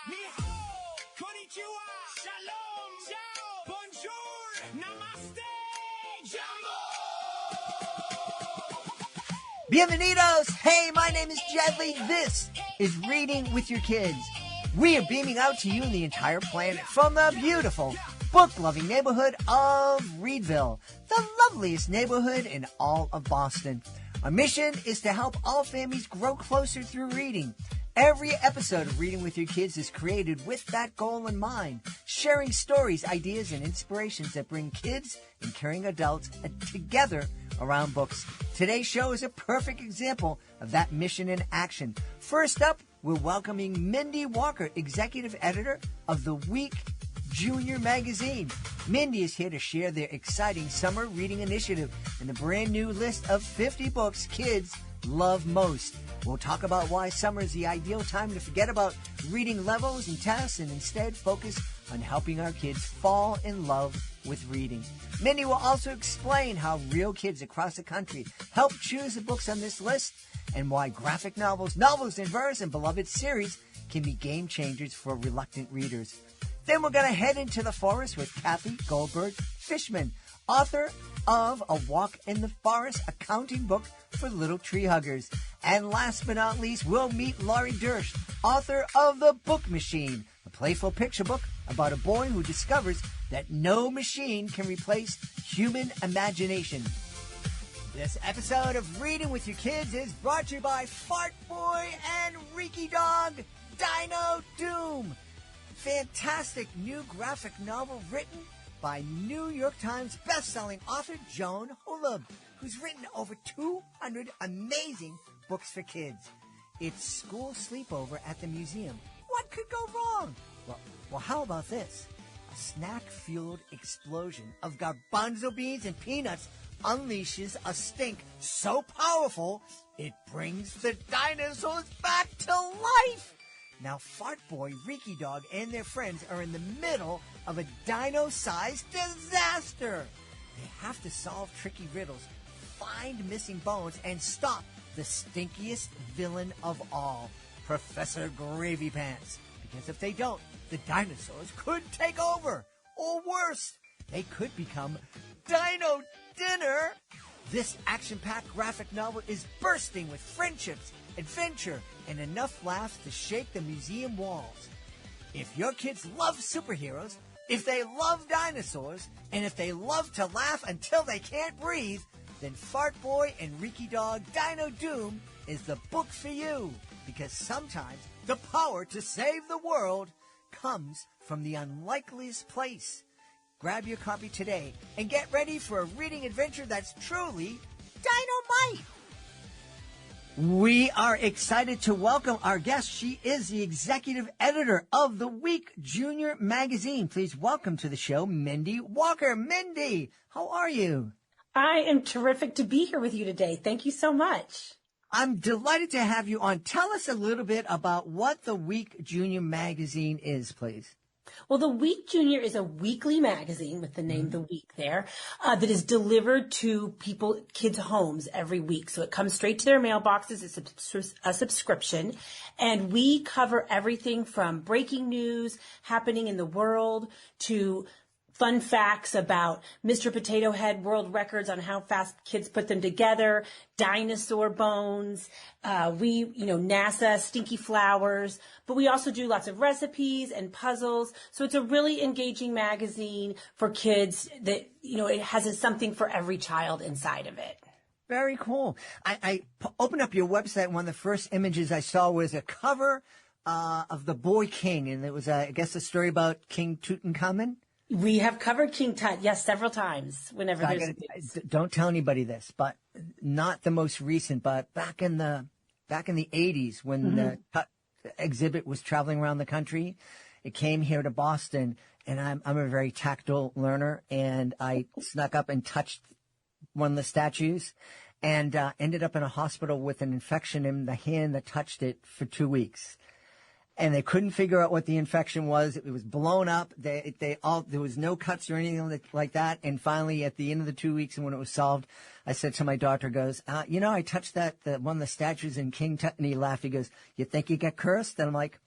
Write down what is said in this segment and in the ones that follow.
Ni hao, konnichiwa, shalom, ciao, bonjour, namaste, jambo. Bienvenidos! Hey, my name is Jedley. This is Reading with Your Kids. We are beaming out to you and the entire planet from the beautiful, book-loving neighborhood of Reedville, the loveliest neighborhood in all of Boston. Our mission is to help all families grow closer through reading. Every episode of Reading with Your Kids is created with that goal in mind, sharing stories, ideas, and inspirations that bring kids and caring adults together around books. Today's show is a perfect example of that mission in action. First up, we're welcoming Mindy Walker, executive editor of the Week Junior magazine. Mindy is here to share their exciting summer reading initiative and the brand new list of 50 books kids love most. We'll talk about why summer is the ideal time to forget about reading levels and tests and instead focus on helping our kids fall in love with reading. Mindy will also explain how real kids across the country help choose the books on this list and why graphic novels, novels in verse, and beloved series can be game changers for reluctant readers. Then we're going to head into the forest with Kathy Goldberg Fishman, author of A Walk in the Forest, a counting book for little tree huggers. And last but not least, we'll meet Laurie Dersch, author of The Book Machine, a playful picture book about a boy who discovers that no machine can replace human imagination. This episode of Reading with Your Kids is brought to you by Fart Boy and Reeky Dog, Dino Doom. Fantastic new graphic novel written by New York Times bestselling author Joan Holub, who's written over 200 amazing books for kids. It's school sleepover at the museum. What could go wrong? Well, how about this? A snack-fueled explosion of garbanzo beans and peanuts unleashes a stink so powerful it brings the dinosaurs back to life. Now, Fart Boy, Reeky Dog, and their friends are in the middle of a dino-sized disaster. They have to solve tricky riddles, find missing bones, and stop the stinkiest villain of all, Professor Gravy Pants. Because if they don't, the dinosaurs could take over. Or worse, they could become Dino Dinner. This action-packed graphic novel is bursting with friendships, adventure, and enough laughs to shake the museum walls. If your kids love superheroes, if they love dinosaurs, and if they love to laugh until they can't breathe, then Fart Boy and Reeky Dog Dino Doom is the book for you. Because sometimes the power to save the world comes from the unlikeliest place. Grab your copy today and get ready for a reading adventure that's truly dynamite. We are excited to welcome our guest. She is the executive editor of the Week Junior magazine. Please welcome to the show, Mindy Walker. Mindy, how are you? I am terrific to be here with you today. Thank you so much. I'm delighted to have you on. Tell us a little bit about what the Week Junior magazine is, please. Well, the Week Junior is a weekly magazine with the name The Week there that is delivered to kids' homes every week. So it comes straight to their mailboxes. It's a subscription. And we cover everything from breaking news happening in the world to fun facts about Mr. Potato Head world records on how fast kids put them together, dinosaur bones, NASA, stinky flowers, but we also do lots of recipes and puzzles. So it's a really engaging magazine for kids that, it has something for every child inside of it. Very cool. I opened up your website. One of the first images I saw was a cover of the Boy King, and it was, I guess, a story about King Tutankhamun. We have covered King Tut, yes, several times. Whenever don't tell anybody this, but not the most recent. But back in the 80s, when the Tut exhibit was traveling around the country, it came here to Boston, and I'm a very tactile learner, and I snuck up and touched one of the statues, and ended up in a hospital with an infection in the hand that touched it for 2 weeks. And they couldn't figure out what the infection was. It was blown up. There was no cuts or anything like that. And finally, at the end of the 2 weeks, and when it was solved, I said to my doctor, I touched one of the statues in King Tut, and he laughed. He goes, "You think you get cursed?" And I'm like,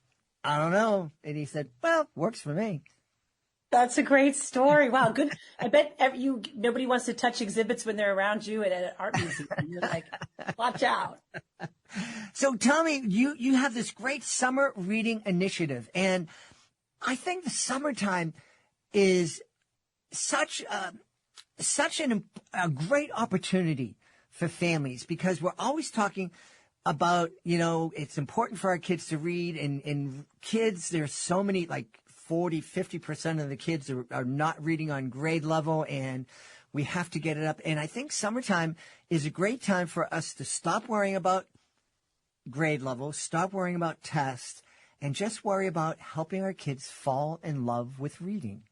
I don't know. And he said, well, works for me. That's a great story. Wow, good. I bet nobody wants to touch exhibits when they're around you at an art museum. You're like, watch out. So tell me, you have this great summer reading initiative, and I think the summertime is such a great opportunity for families, because we're always talking about, it's important for our kids to read, and kids, there's so many, like 40-50% of the kids are not reading on grade level, and we have to get it up. And I think summertime is a great time for us to stop worrying about grade level, stop worrying about tests, and just worry about helping our kids fall in love with reading.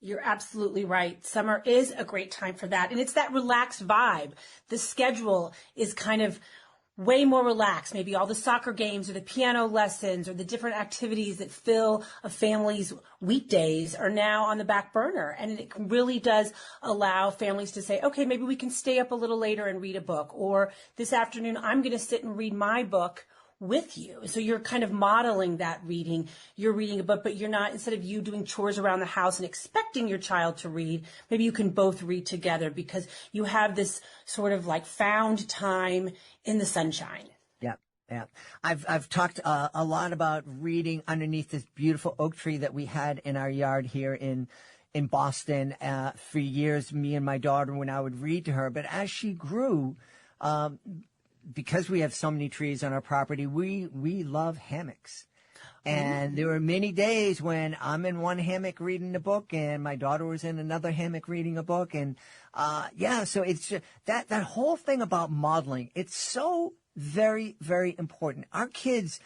You're absolutely right. Summer is a great time for that. And it's that relaxed vibe. The schedule is kind of way more relaxed. Maybe all the soccer games or the piano lessons or the different activities that fill a family's weekdays are now on the back burner. And it really does allow families to say, okay, maybe we can stay up a little later and read a book. Or this afternoon, I'm going to sit and read my book with you. So you're kind of modeling that reading. You're reading a book, but you're not, instead of you doing chores around the house and expecting your child to read, maybe you can both read together because you have this sort of like found time in the sunshine. Yeah. Yeah. I've talked a lot about reading underneath this beautiful oak tree that we had in our yard here in Boston. For years, me and my daughter, when I would read to her, but as she grew, because we have so many trees on our property, we love hammocks. And there were many days when I'm in one hammock reading a book and my daughter was in another hammock reading a book. And, so it's just, that whole thing about modeling, it's so very, very important. Our kids,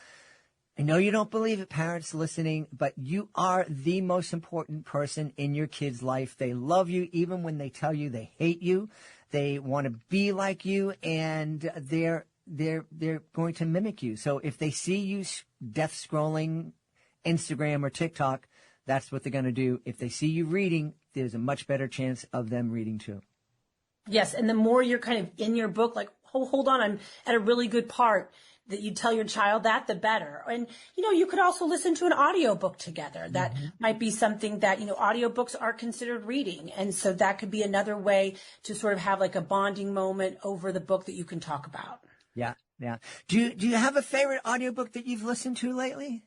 I know you don't believe it, parents listening, but you are the most important person in your kid's life. They love you even when they tell you they hate you. They want to be like you, and they're going to mimic you. So if they see you death scrolling Instagram or TikTok, that's what they're going to do. If they see you reading, there's a much better chance of them reading too. Yes, and the more you're kind of in your book, like, oh, hold on, I'm at a really good part, that you tell your child that, the better. And, you could also listen to an audiobook together. That might be something that, audiobooks are considered reading. And so that could be another way to sort of have like a bonding moment over the book that you can talk about. Yeah, yeah. Do you have a favorite audiobook that you've listened to lately?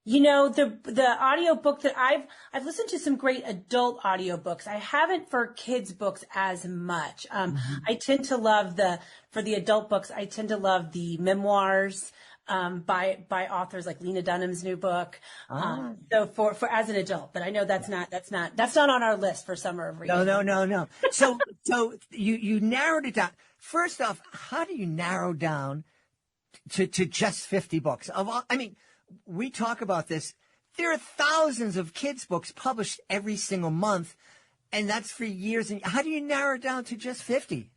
The audiobook that I've listened to some great adult audiobooks. I haven't for kids books as much. I tend to love for the adult books, I tend to love the memoirs, by authors like Lena Dunham's new book. So for as an adult, but I know that's not on our list for summer of reading. No. So you narrowed it down. First off, how do you narrow down to just 50 books? We talk about this. There are thousands of kids' books published every single month, and that's for years. And how do you narrow it down to just 50?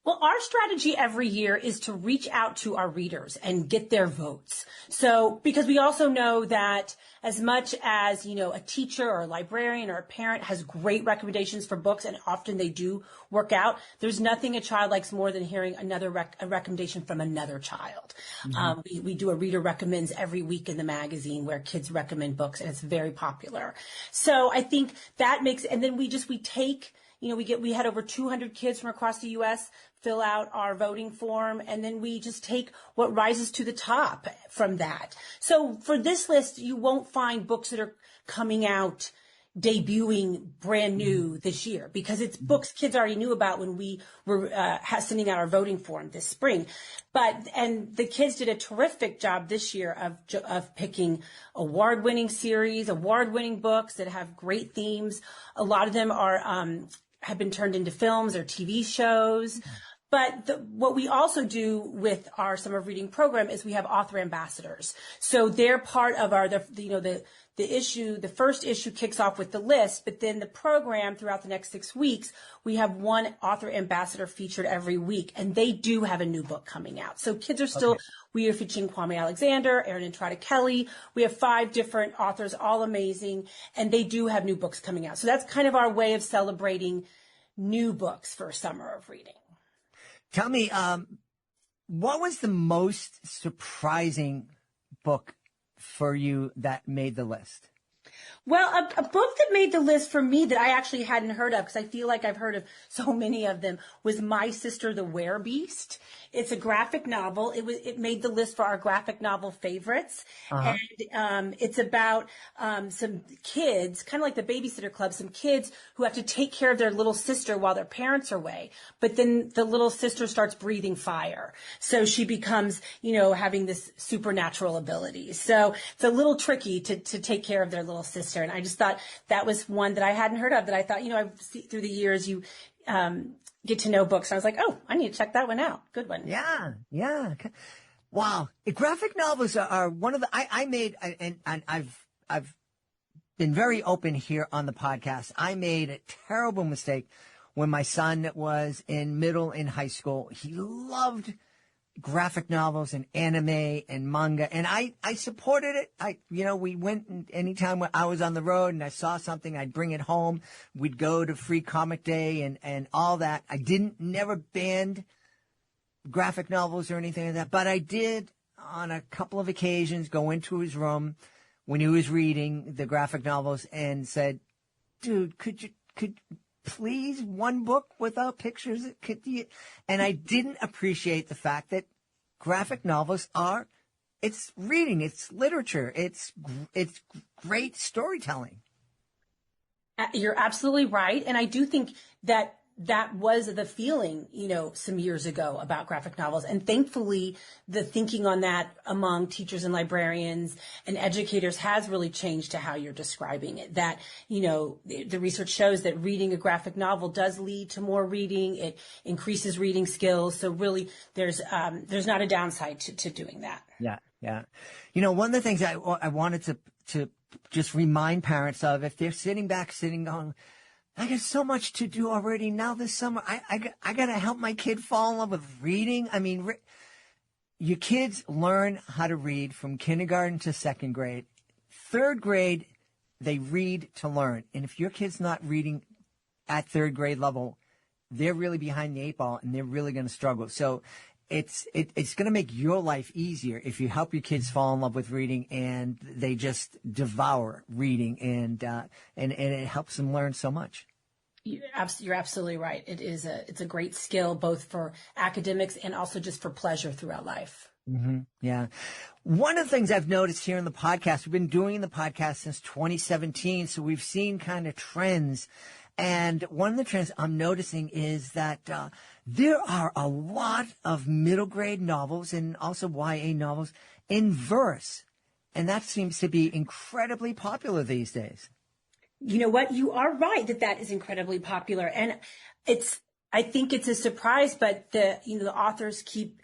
Well, our strategy every year is to reach out to our readers and get their votes. So, because we also know that as much as, a teacher or a librarian or a parent has great recommendations for books, and often they do work out, there's nothing a child likes more than hearing a recommendation from another child. We do a reader recommends every week in the magazine where kids recommend books, and it's very popular. So I think that makes, and then we take, we had over 200 kids from across the U.S. fill out our voting form, and then we just take what rises to the top from that. So for this list, you won't find books that are coming out, debuting brand new this year, because it's books kids already knew about when we were sending out our voting form this spring. And the kids did a terrific job this year of picking award-winning series, award-winning books that have great themes. A lot of them have been turned into films or TV shows. But what we also do with our summer reading program is we have author ambassadors. So they're part of the first issue kicks off with the list, but then the program throughout the next 6 weeks, we have one author ambassador featured every week, and they do have a new book coming out. So kids are still, we are featuring Kwame Alexander, Erin Entrada Kelly. We have 5 different authors, all amazing, and they do have new books coming out. So that's kind of our way of celebrating new books for summer of reading. Tell me, what was the most surprising book for you that made the list? Well, a book that made the list for me that I actually hadn't heard of, because I feel like I've heard of so many of them, was My Sister the Werebeast. It's a graphic novel. It made the list for our graphic novel favorites. And it's about some kids, kind of like the Babysitter Club, some kids who have to take care of their little sister while their parents are away. But then the little sister starts breathing fire. So she becomes, having this supernatural ability. So it's a little tricky to take care of their little sister. And I just thought that was one that I hadn't heard of, that I thought, I've seen through the years, you get to know books. I was like, oh, I need to check that one out. Good one. Yeah. Wow. Graphic novels are one of the, I made, and I've been very open here on the podcast. I made a terrible mistake when my son was in middle and high school. He loved graphic novels and anime and manga, and I supported it. We went, and anytime I was on the road and I saw something, I'd bring it home. We'd go to Free Comic Day and all that. I never banned graphic novels or anything like that, but I did on a couple of occasions go into his room when he was reading the graphic novels and said, dude, could please, one book without pictures? And I didn't appreciate the fact that graphic novels it's reading, it's literature, it's great storytelling. You're absolutely right. And I do think that was the feeling, some years ago about graphic novels. And thankfully, the thinking on that among teachers and librarians and educators has really changed to how you're describing it. That, the research shows that reading a graphic novel does lead to more reading. It increases reading skills. So really, there's not a downside to doing that. Yeah. One of the things I wanted to just remind parents of, if they're sitting going, I got so much to do already now this summer. I got to help my kid fall in love with reading. I mean, your kids learn how to read from kindergarten to second grade. Third grade, they read to learn. And if your kid's not reading at third grade level, they're really behind the eight ball and they're really going to struggle. So it's going to make your life easier if you help your kids fall in love with reading and they just devour reading, and it helps them learn so much. You're absolutely right. It's a great skill, both for academics and also just for pleasure throughout life. Mm-hmm. Yeah. One of the things I've noticed here in the podcast, we've been doing the podcast since 2017, so we've seen kind of trends. And one of the trends I'm noticing is that there are a lot of middle grade novels and also YA novels in verse. And that seems to be incredibly popular these days. You know what? You are right that is incredibly popular. And I think it's a surprise, but the authors keep,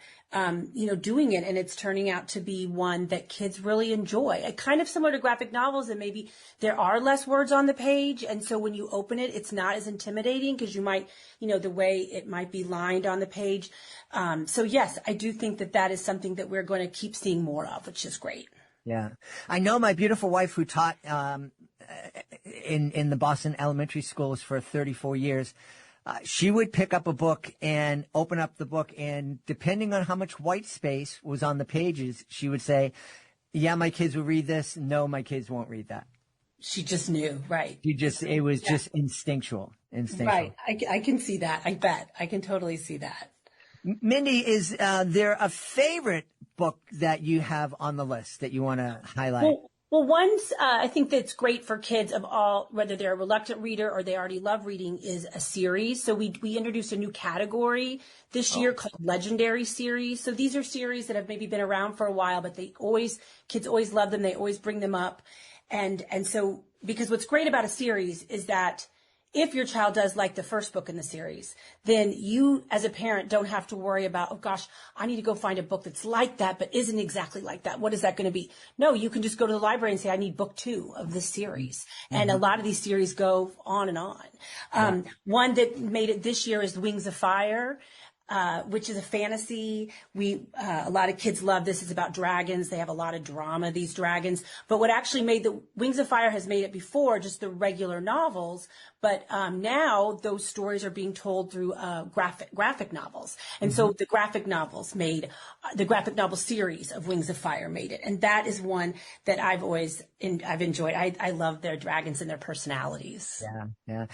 doing it, and it's turning out to be one that kids really enjoy. Kind of similar to graphic novels, and maybe there are less words on the page. And so when you open it, it's not as intimidating because you might, the way it might be lined on the page. So yes, I do think that is something that we're going to keep seeing more of, which is great. Yeah. I know my beautiful wife who taught, in the Boston elementary schools for 34 years, she would pick up a book and open up the book, and depending on how much white space was on the pages, she would say, yeah, my kids will read this. No, my kids won't read that. She just knew, right? It was just instinctual. Right. I can see that. I bet. I can totally see that. Mindy, is there a favorite book that you have on the list that you want to highlight? Well, one's I think that's great for kids of all, whether they're a reluctant reader or they already love reading, is a series. So we introduced a new category this year called Legendary Series. So these are series that have maybe been around for a while, but kids always love them. They always bring them up. And so, because what's great about a series is that if your child does like the first book in the series, then you as a parent don't have to worry about, oh gosh, I need to go find a book that's like that, but isn't exactly like that. What is that going to be? No, you can just go to the library and say, I need book 2 of this series. Mm-hmm. And a lot of these series go on and on. One that made it this year is Wings of Fire. which is a fantasy. A lot of kids love this. It's about dragons. They have a lot of drama, these dragons. But what actually made the Wings of Fire has made it before, just the regular novels. But now those stories are being told through graphic novels. And so the graphic novels made, the graphic novel series of Wings of Fire made it. And that is one that I've enjoyed. I love their dragons and their personalities. Yeah, yeah.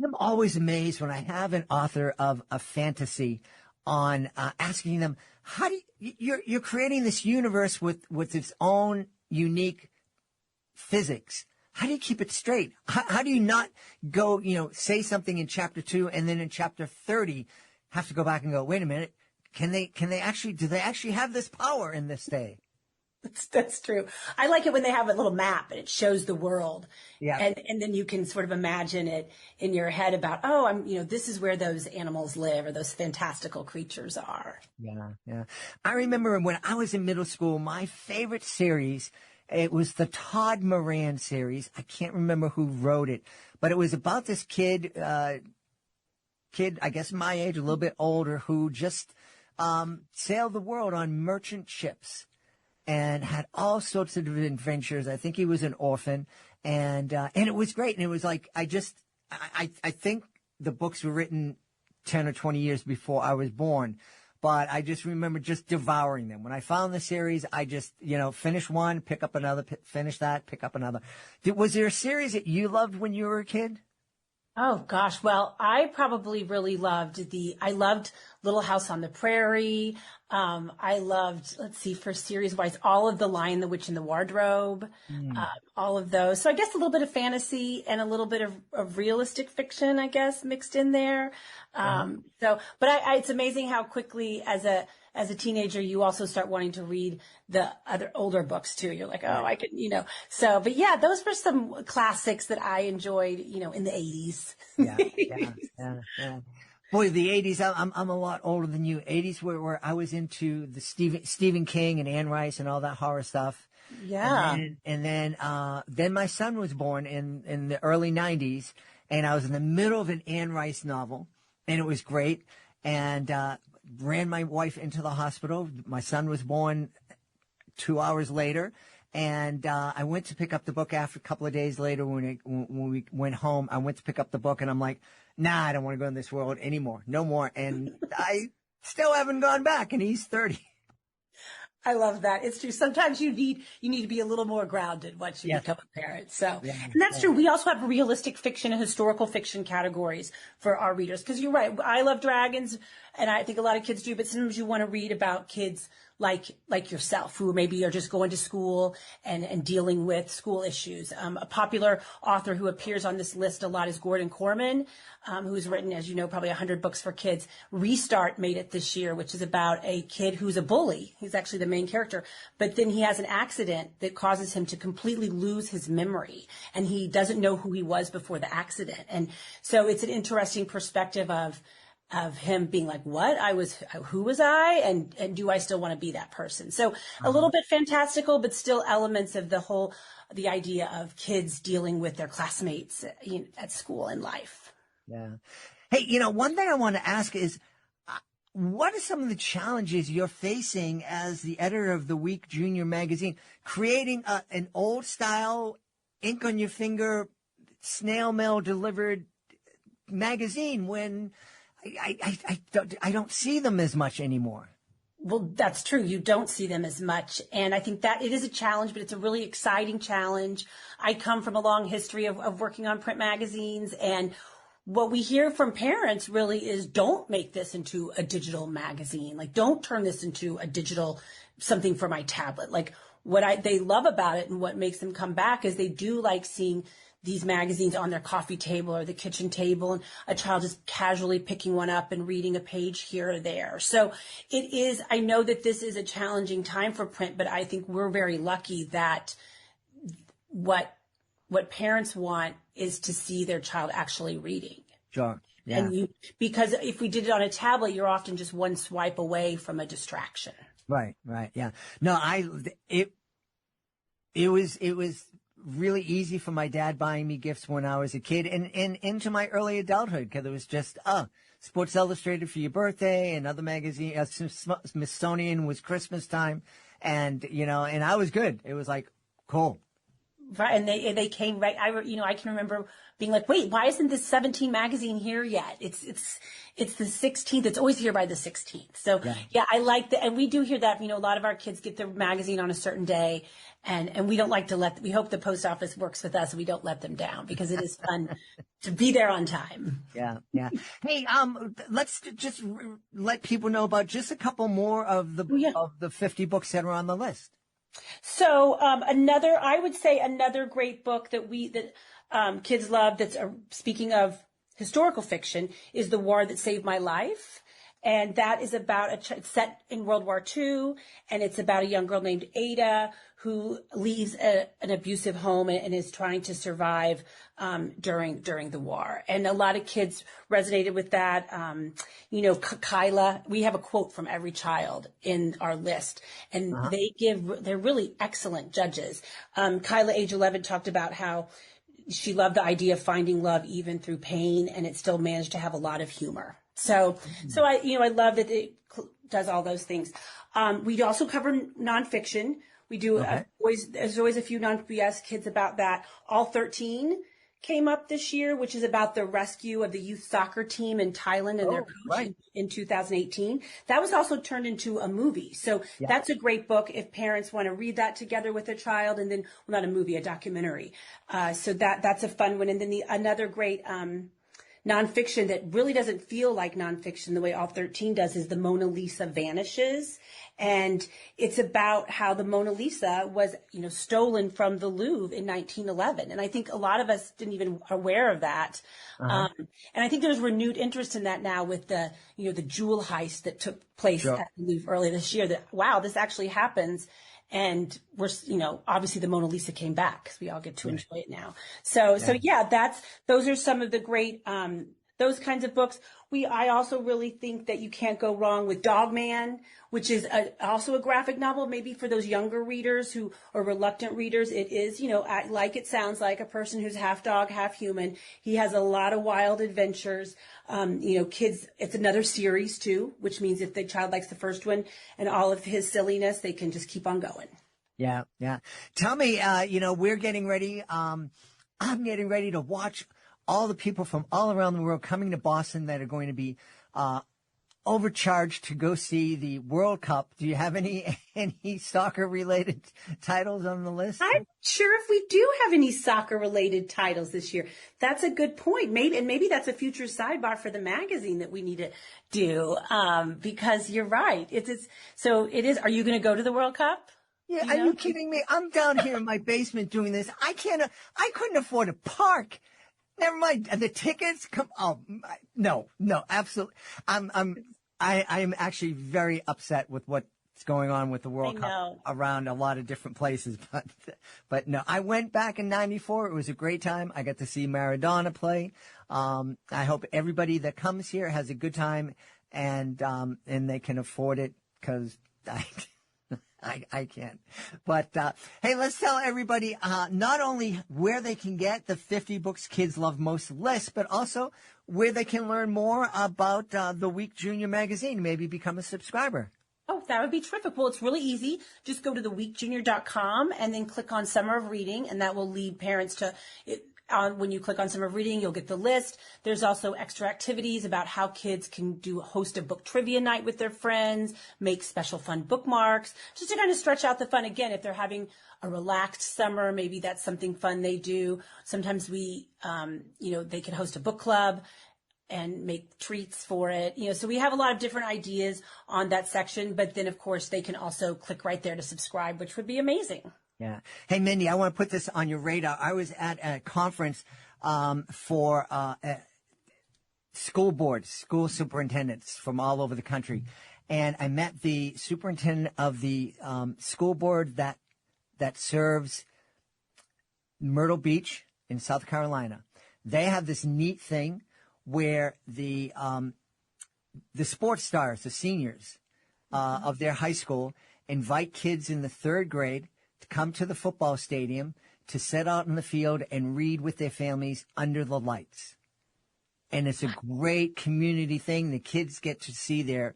I'm always amazed when I have an author of a fantasy on asking them, how do you're creating this universe with its own unique physics. How do you keep it straight? How do you not go, say something in chapter 2 and then in chapter 30 have to go back and go, wait a minute, do they actually have this power in this day? That's true. I like it when they have a little map and it shows the world. Yeah. And then you can sort of imagine it in your head about, this is where those animals live or those fantastical creatures are. Yeah. Yeah. I remember when I was in middle school, my favorite series, it was the Todd Moran series. I can't remember who wrote it, but it was about this kid, I guess my age, a little bit older, who just sailed the world on merchant ships and had all sorts of adventures. I think he was an orphan, and it was great. And it was like, I think the books were written 10 or 20 years before I was born, but I just remember just devouring them. When I found the series, I just, finish one, pick up another, finish that, pick up another. Was there a series that you loved when you were a kid? Oh gosh. Well, I probably really loved I loved Little House on the Prairie. I loved, for series wise, all of The Lion, the Witch, and the Wardrobe, all of those. So I guess a little bit of fantasy and a little bit of realistic fiction, I guess, mixed in there. It's amazing how quickly as a teenager, you also start wanting to read the other older books too. You're like, oh, I could, but yeah, those were some classics that I enjoyed, in the 80s. Yeah. Boy, the 80s, I'm a lot older than you. 80s where I was into the Stephen King and Anne Rice and all that horror stuff. Yeah. And then my son was born in the early 90s, and I was in the middle of an Anne Rice novel, and it was great. And ran my wife into the hospital. My son was born 2 hours later. And I went to pick up the book after a couple of days later when we went home. I went to pick up the book, and I'm like, nah, I don't want to go in this world anymore. No more. And I still haven't gone back, and he's 30. I love that. It's true. Sometimes you need to be a little more grounded once you become a parent. So, and that's true. We also have realistic fiction and historical fiction categories for our readers. Cause you're right. I love dragons, and I think a lot of kids do, but sometimes you want to read about kids like yourself, who maybe are just going to school and dealing with school issues. A popular author who appears on this list a lot is Gordon Corman, who's written, as you know, probably 100 books for kids. Restart made it this year, which is about a kid who's a bully. He's actually the main character, but then he has an accident that causes him to completely lose his memory, and he doesn't know who he was before the accident. And so it's an interesting perspective of him being like, who was I? And do I still want to be that person? So a little bit fantastical, but still elements of the idea of kids dealing with their classmates at school and life. Yeah. Hey, one thing I want to ask is, what are some of the challenges you're facing as the editor of the Week Junior magazine, creating an old style, ink on your finger, snail mail delivered magazine when I don't see them as much anymore? Well, that's true. You don't see them as much. And I think that it is a challenge, but it's a really exciting challenge. I come from a long history of working on print magazines, and what we hear from parents really is, don't make this into a digital magazine. Like, don't turn this into a digital something for my tablet. Like, they love about it and what makes them come back is they do like seeing these magazines on their coffee table or the kitchen table, and a child just casually picking one up and reading a page here or there. So I know that this is a challenging time for print, but I think we're very lucky that what parents want is to see their child actually reading. Sure. Yeah. Because if we did it on a tablet, you're often just one swipe away from a distraction. Right. Yeah. No, it was really easy for my dad buying me gifts when I was a kid and into my early adulthood, because it was just, Sports Illustrated for your birthday, another magazine, Smithsonian was Christmas time. And, and I was good. It was like, cool. Right, and they came right. I can remember being like, wait, why isn't this 17 magazine here yet? It's the 16th. It's always here by the 16th. So yeah, I like that, and we do hear that. A lot of our kids get their magazine on a certain day, and we don't like to we hope the post office works with us. And we don't let them down because it is fun to be there on time. Yeah. Hey, let's just let people know about just a couple more of the 50 books that are on the list. So I would say another great book that kids love, that's speaking of historical fiction, is The War That Saved My Life. And that is about it's set in World War II, and it's about a young girl named Ada who leaves an abusive home and is trying to survive during the war. And a lot of kids resonated with that. Kyla, we have a quote from every child in our list, and they're really excellent judges. Kyla, age 11, talked about how she loved the idea of finding love even through pain, and it still managed to have a lot of humor. So I love that it does all those things. We also cover nonfiction. We do there's always a few non-BS kids about that. All 13 came up this year, which is about the rescue of the youth soccer team in Thailand and their coach in 2018. That was also turned into a movie. So that's a great book if parents want to read that together with a child, and then, well, not a movie, a documentary. So that's a fun one. And then another great nonfiction that really doesn't feel like nonfiction the way All 13 does is The Mona Lisa Vanishes. And it's about how the Mona Lisa was, stolen from the Louvre in 1911. And I think a lot of us didn't even aware of that. And I think there's renewed interest in that now with the jewel heist that took place at the Louvre earlier this year, that, wow, this actually happens. And we're, obviously the Mona Lisa came back because we all get to enjoy it now. So those are some of the great, those kinds of books. I also really think that you can't go wrong with Dog Man, which is also a graphic novel, maybe for those younger readers who are reluctant readers. It is, like it sounds like, a person who's half dog, half human. He has a lot of wild adventures. Kids, it's another series too, which means if the child likes the first one and all of his silliness, they can just keep on going. Yeah. Tell me, we're getting ready. I'm getting ready to watch all the people from all around the world coming to Boston that are going to be overcharged to go see the World Cup. Do you have any soccer related titles on the list? I'm sure if we do have any soccer related titles this year. That's a good point. Maybe that's a future sidebar for the magazine that we need to do, because you're right. So it is. Are you going to go to the World Cup? Yeah, are you kidding me? I'm down here in my basement doing this. I couldn't afford a park. Never mind the tickets. No, absolutely. I am actually very upset with what's going on with the World Cup around a lot of different places. But no, I went back in '94. It was a great time. I got to see Maradona play. I hope everybody that comes here has a good time and they can afford it, because I can't. But, hey, let's tell everybody, not only where they can get the 50 books kids love most list, but also where they can learn more about, the Week Junior magazine, maybe become a subscriber. Oh, that would be terrific. Well, it's really easy. Just go to theweekjunior.com and then click on Summer of Reading, and that will lead parents to it. When you click on Summer of Reading, you'll get the list. There's also extra activities about how kids can host a book trivia night with their friends, make special fun bookmarks, just to kind of stretch out the fun. Again, if they're having a relaxed summer, maybe that's something fun they do. Sometimes they can host a book club and make treats for it. So we have a lot of different ideas on that section, but then of course they can also click right there to subscribe, which would be amazing. Yeah. Hey, Mindy, I want to put this on your radar. I was at a conference for school boards, school superintendents from all over the country. And I met the superintendent of the school board that serves Myrtle Beach in South Carolina. They have this neat thing where the sports stars, the seniors of their high school, invite kids in the third grade to to come to the football stadium to sit out in the field and read with their families under the lights. And it's a great community thing. The kids get to see the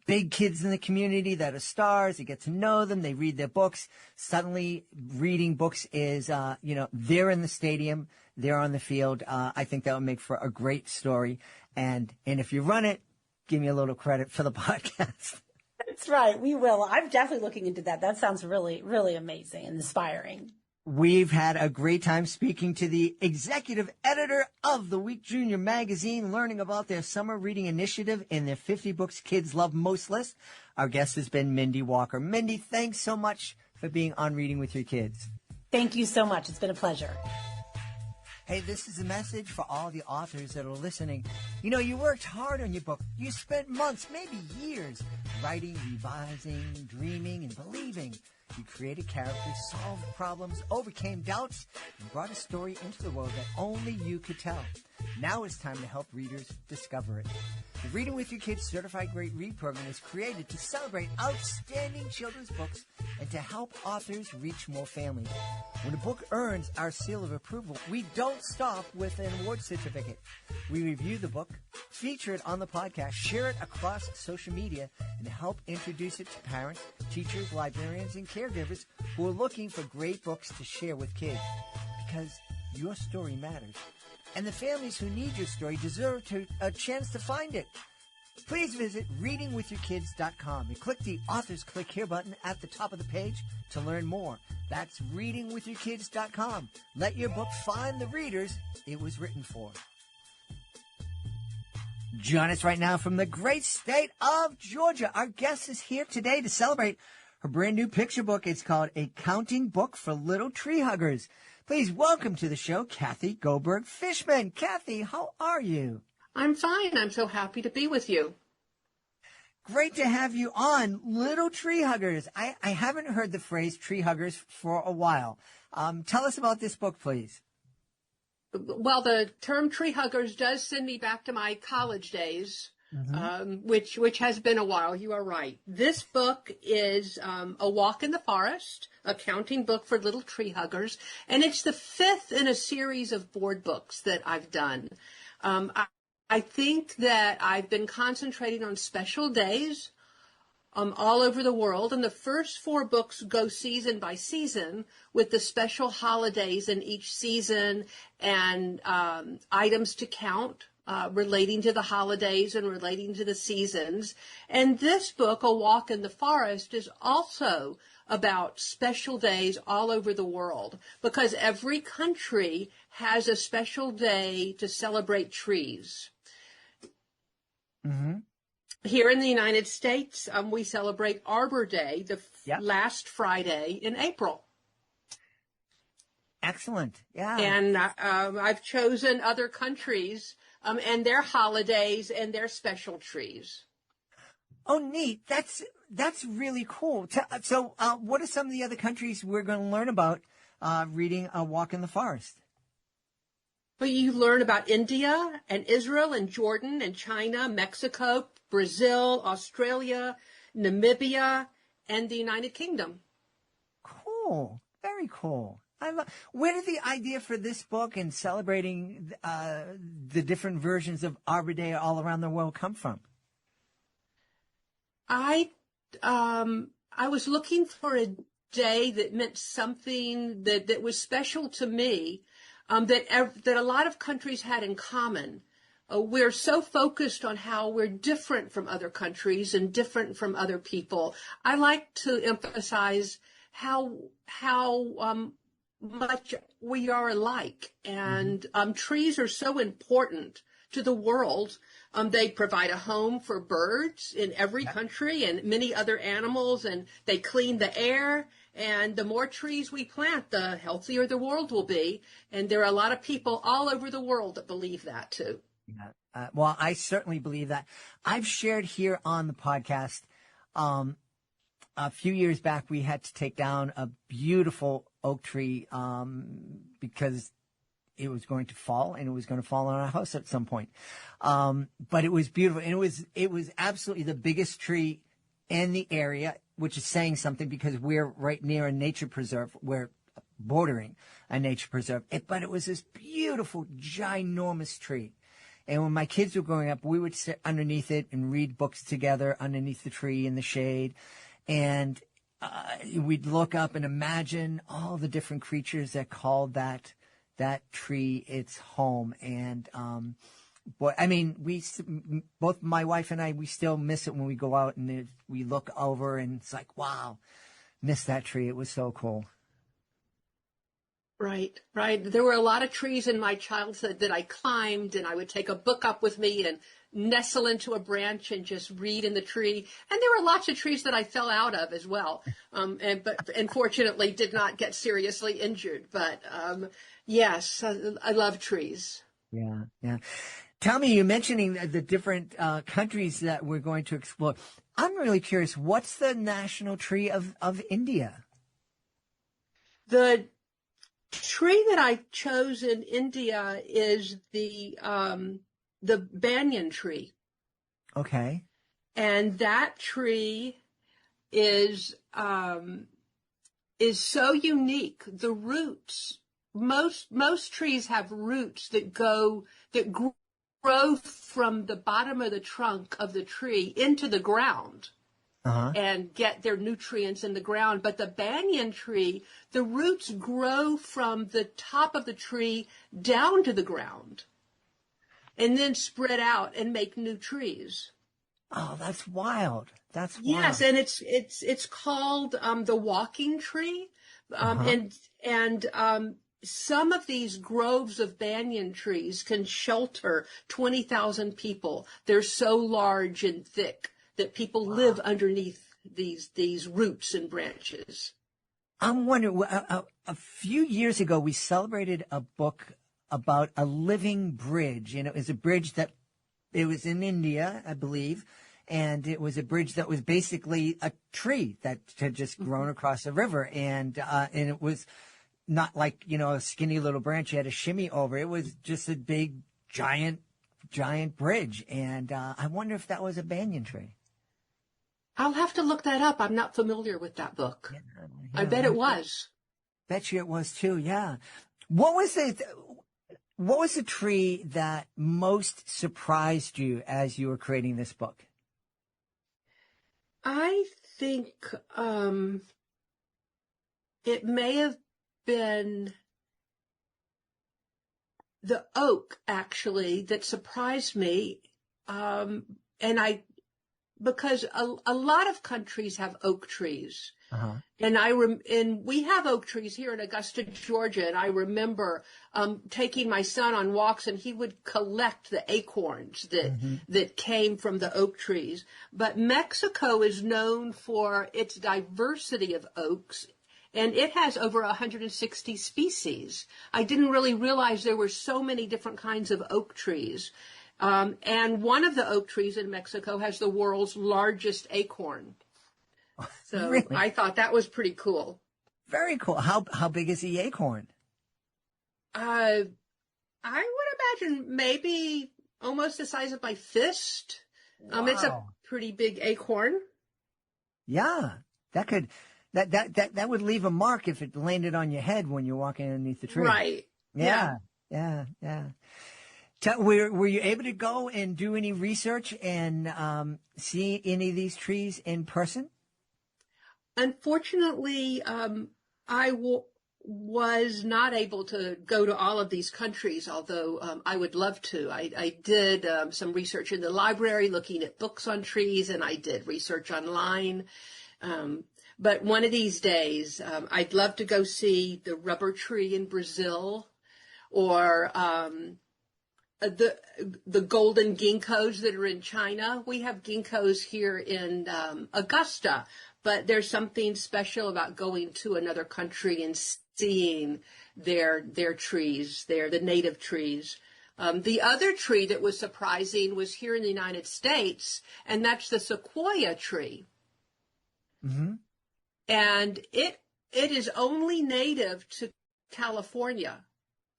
big kids in the community that are stars. They get to know them. They read their books. Suddenly, reading books is, they're in the stadium. They're on the field. I think that would make for a great story. And if you run it, give me a little credit for the podcast. That's right. We will. I'm definitely looking into that. That sounds really, really amazing and inspiring. We've had a great time speaking to the executive editor of the Week Junior magazine, learning about their summer reading initiative and their 50 books kids love most list. Our guest has been Mindy Walker. Mindy, thanks so much for being on Reading with Your Kids. Thank you so much. It's been a pleasure. Hey, this is a message for all the authors that are listening. You know, you worked hard on your book. You spent months, maybe years, writing, revising, dreaming, and believing. You created characters, solved problems, overcame doubts, and brought a story into the world that only you could tell. Now it's time to help readers discover it. The Reading with Your Kids Certified Great Read program is created to celebrate outstanding children's books and to help authors reach more families. When a book earns our seal of approval, we don't stop with an award certificate. We review the book, feature it on the podcast, share it across social media, and help introduce it to parents, teachers, librarians, and caregivers who are looking for great books to share with kids. Because your story matters. And the families who need your story deserve a chance to find it. Please visit readingwithyourkids.com and click the Authors Click Here button at the top of the page to learn more. That's readingwithyourkids.com. Let your book find the readers it was written for. Join us right now from the great state of Georgia. Our guest is here today to celebrate her brand new picture book. It's called A Counting Book for Little Tree Huggers. Please welcome to the show, Kathy Goldberg-Fishman. Kathy, how are you? I'm fine. I'm so happy to be with you. Great to have you on. Little tree huggers. I haven't heard the phrase tree huggers for a while. Tell us about this book, please. Well, the term tree huggers does send me back to my college days, which has been a while. You are right. This book is A Walk in the Forest, a counting book for little tree huggers, and it's the fifth in a series of board books that I've done. I think that I've been concentrating on special days all over the world, and the first four books go season by season with the special holidays in each season and items to count relating to the holidays and relating to the seasons. And this book, A Walk in the Forest, is also about special days all over the world because every country has a special day to celebrate trees. Mm-hmm. Here in the United States, we celebrate Arbor Day, the last Friday in April. Excellent. Yeah. And I've chosen other countries and their holidays and their special trees. Oh, neat. That's really cool. So what are some of the other countries we're going to learn about reading A Walk in the Forest? Well, you learn about India and Israel and Jordan and China, Mexico, Brazil, Australia, Namibia, and the United Kingdom. Cool. Very cool. Where did the idea for this book and celebrating the different versions of Arbor Day all around the world come from? I was looking for a day that meant something that was special to me, that a lot of countries had in common. We're so focused on how we're different from other countries and different from other people. I like to emphasize how much we are alike. And trees are so important to the world. They provide a home for birds in every country and many other animals, and they clean the air. And the more trees we plant, the healthier the world will be. And there are a lot of people all over the world that believe that too. Yeah. Well, I certainly believe that. I've shared here on the podcast, a few years back, we had to take down a beautiful oak tree because it was going to fall, and it was going to fall on our house at some point. But it was beautiful, and it was absolutely the biggest tree in the area. which is saying something because we're right near a nature preserve. We're bordering a nature preserve. But it was this beautiful, ginormous tree. And when my kids were growing up, we would sit underneath it and read books together underneath the tree in the shade. And we'd look up and imagine all the different creatures that called that tree its home. And boy, I mean, both my wife and I, we still miss it when we go out and we look over and it's like, wow, miss that tree. It was so cool. Right, right. There were a lot of trees in my childhood that I climbed, and I would take a book up with me and nestle into a branch and just read in the tree. And there were lots of trees that I fell out of as well, but unfortunately did not get seriously injured. But yes, I love trees. Yeah, yeah. Tell me, you're mentioning the different countries that we're going to explore. I'm really curious. What's the national tree of India? The tree that I chose in India is the banyan tree. Okay. And that tree is so unique. The roots, most trees have roots that grow from the bottom of the trunk of the tree into the ground. And get their nutrients in the ground. But the banyan tree, the roots grow from the top of the tree down to the ground and then spread out and make new trees. Oh, that's wild. That's wild. Yes, and it's called the walking tree. And some of these groves of banyan trees can shelter 20,000 people. They're so large and thick that people live underneath these roots and branches. I'm wondering, a few years ago, we celebrated a book about a living bridge. And it was a bridge it was in India, I believe. And it was a bridge that was basically a tree that had just grown across a river. And it was not like, a skinny little branch you had to shimmy over. It was just a big, giant bridge. And I wonder if that was a banyan tree. I'll have to look that up. I'm not familiar with that book. Yeah, I bet it was. Bet you it was too. Yeah. What was the tree that most surprised you as you were creating this book? I think it may have been the oak, actually, that surprised me. Because a lot of countries have oak trees. And we have oak trees here in Augusta, Georgia. And I remember taking my son on walks, and he would collect the acorns that came from the oak trees. But Mexico is known for its diversity of oaks, and it has over 160 species. I didn't really realize there were so many different kinds of oak trees. And one of the oak trees in Mexico has the world's largest acorn. So really? I thought that was pretty cool. Very cool. How big is the acorn? I would imagine maybe almost the size of my fist. Wow. It's a pretty big acorn. Yeah, that would leave a mark if it landed on your head when you're walking underneath the tree. Right. Yeah. Were you able to go and do any research and see any of these trees in person? Unfortunately, I was not able to go to all of these countries, although I would love to. I did some research in the library looking at books on trees, and I did research online. But one of these days, I'd love to go see the rubber tree in Brazil, or the golden ginkgos that are in China. We have ginkgos here in Augusta, but there's something special about going to another country and seeing their trees, the native trees. The other tree that was surprising was here in the United States, and that's the sequoia tree. Mm-hmm. And it is only native to California.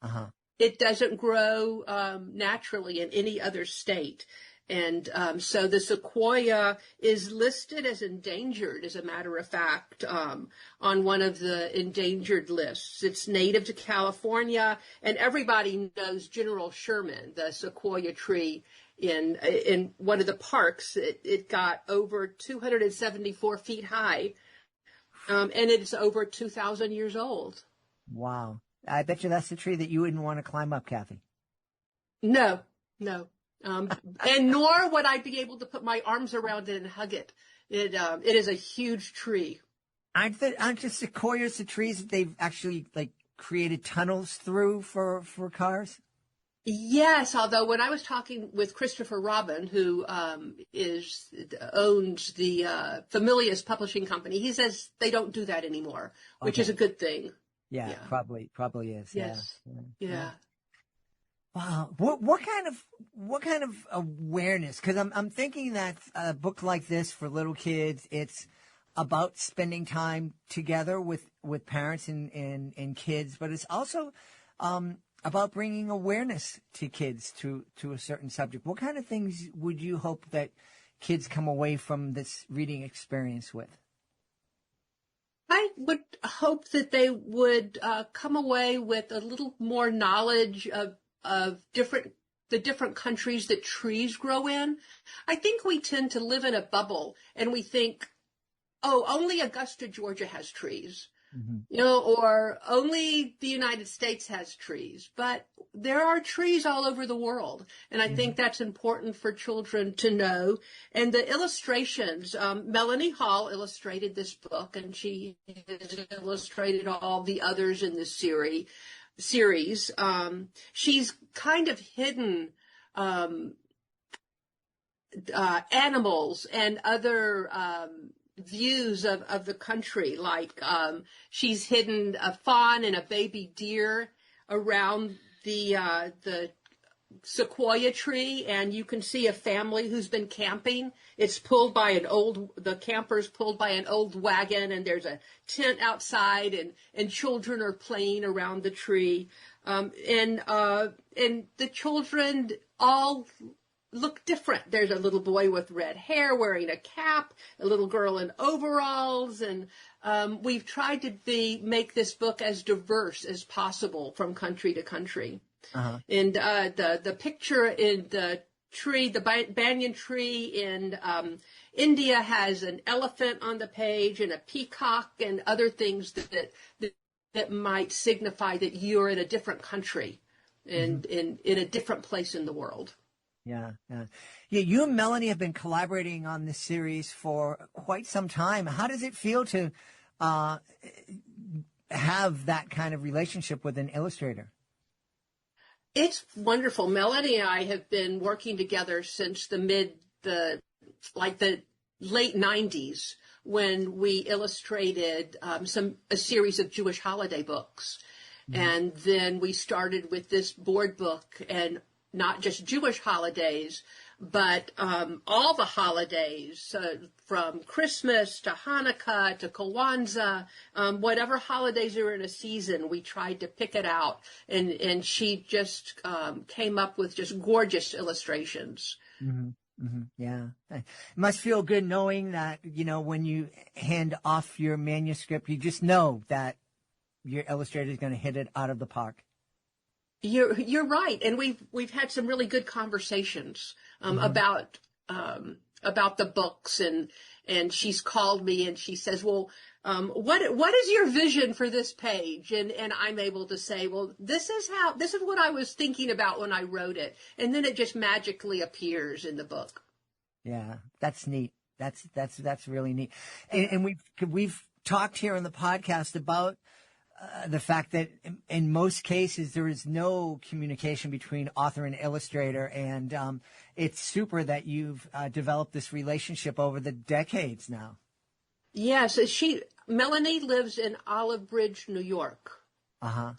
Uh-huh. It doesn't grow naturally in any other state. And so the sequoia is listed as endangered, as a matter of fact, on one of the endangered lists. It's native to California, and everybody knows General Sherman, the sequoia tree in one of the parks. It got over 274 feet high, and it's over 2,000 years old. Wow. I bet you that's the tree that you wouldn't want to climb up, Kathy. No. And nor would I be able to put my arms around it and hug it. It is a huge tree. Aren't the sequoias the trees that they've actually created tunnels through for cars? Yes, although when I was talking with Christopher Robin, who owns the Familius Publishing Company, he says they don't do that anymore, which is a good thing. Yeah. Probably is. Yes. Yeah. Wow. What kind of awareness? Because I'm thinking that a book like this for little kids, it's about spending time together with parents and kids, but it's also about bringing awareness to kids to a certain subject. What kind of things would you hope that kids come away from this reading experience with? I would hope that they would come away with a little more knowledge of the different countries that trees grow in. I think we tend to live in a bubble, and we think, oh, only Augusta, Georgia has trees. Mm-hmm. Or only the United States has trees, but there are trees all over the world. And I think that's important for children to know. And the illustrations, Melanie Hall illustrated this book, and she has illustrated all the others in this series. She's kind of hidden animals and other views of the country, like she's hidden a fawn and a baby deer around the sequoia tree, and you can see a family who's been camping. It's pulled by the camper's pulled by an old wagon, and there's a tent outside, and children are playing around the tree, and the children all look different. There's a little boy with red hair wearing a cap, a little girl in overalls, and we've tried to make this book as diverse as possible from country to country. Uh-huh. And the picture in the tree, the banyan tree in India, has an elephant on the page and a peacock and other things that might signify that you're in a different country and in a different place in the world. Yeah. You and Melanie have been collaborating on this series for quite some time. How does it feel to have that kind of relationship with an illustrator? It's wonderful. Melanie and I have been working together since the late 90s, when we illustrated a series of Jewish holiday books. Mm-hmm. And then we started with this board book, and not just Jewish holidays, but all the holidays, from Christmas to Hanukkah to Kwanzaa, whatever holidays are in a season, we tried to pick it out. And she just came up with just gorgeous illustrations. Mm-hmm. Mm-hmm. Yeah. It must feel good knowing that, when you hand off your manuscript, you just know that your illustrator is going to hit it out of the park. You're right, and we've had some really good conversations about the books, and she's called me and she says, well, what is your vision for this page? And I'm able to say, well, this is what I was thinking about when I wrote it, and then it just magically appears in the book. Yeah, that's neat. That's really neat, and we've talked here on the podcast about the fact that in most cases there is no communication between author and illustrator, and it's super that you've developed this relationship over the decades now. Yes, Melanie lives in Olive Bridge, New York. Uh-huh.